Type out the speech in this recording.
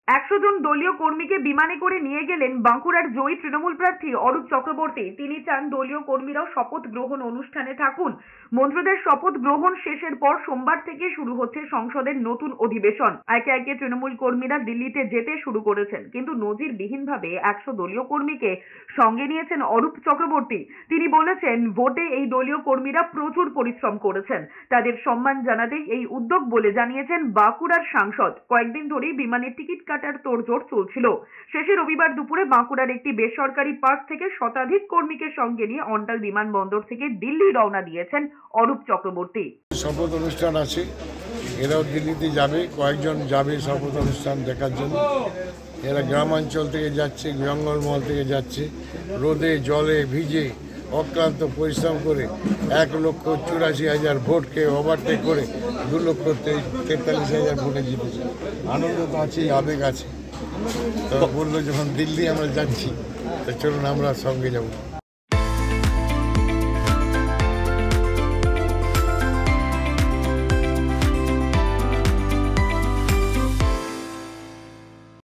100 জন দলীয় কর্মীকে বিমানে করে নিয়ে গেলেন বাঁকুড়ার জয়ী তৃণমূল প্রার্থী অরূপ চক্রবর্তী। তিনি চান দলীয় কর্মীরাও শপথ গ্রহণ অনুষ্ঠানে থাকুন। মন্ত্রীদের শপথ গ্রহণ শেষের পর সোমবার থেকে শুরু হচ্ছে সংসদের নতুন অধিবেশন। একে একে তৃণমূল কর্মীরা দিল্লিতে যেতে শুরু করেছেন, কিন্তু নজিরবিহীনভাবে 100 দলীয় কর্মীকে সঙ্গে নিয়েছেন অরূপ চক্রবর্তী। তিনি বলেছেন, ভোটে এই দলীয় কর্মীরা প্রচুর পরিশ্রম করেছেন, তাদের সম্মান জানাতেই এই উদ্যোগ বলে জানিয়েছেন বাঁকুড়ার সাংসদ। কয়েকদিন ধরেই বিমানের টিকিট কাটার তোড়জোড় চলছিল। শেষে রবিবার দুপুরে বাঁকুড়ার একটি বেসরকারি পার্ক থেকে শতাধিক কর্মীকে সঙ্গে নিয়ে অন্টাল বিমানবন্দর থেকে দিল্লি রওনা দিয়েছেন অরূপ চক্রবর্তী। শপথ অনুষ্ঠান আছে, এরাও দিল্লিতে যাবে, কয়েকজন যাবে শপথ অনুষ্ঠান দেখার জন্য। এরা গ্রামাঞ্চল থেকে যাচ্ছে, জঙ্গলমহল থেকে যাচ্ছে, রোদে জলে ভিজে অক্লান্ত পরিশ্রম করে 1,84,000 ভোটকে ওভারটেক করে 2,43,000 ভোটে জিতেছে। আনন্দ তো আছেই, আবেগ আছে। তো বললো যখন দিল্লি আমরা যাচ্ছি, তো চলুন আমরা সঙ্গে যাবো।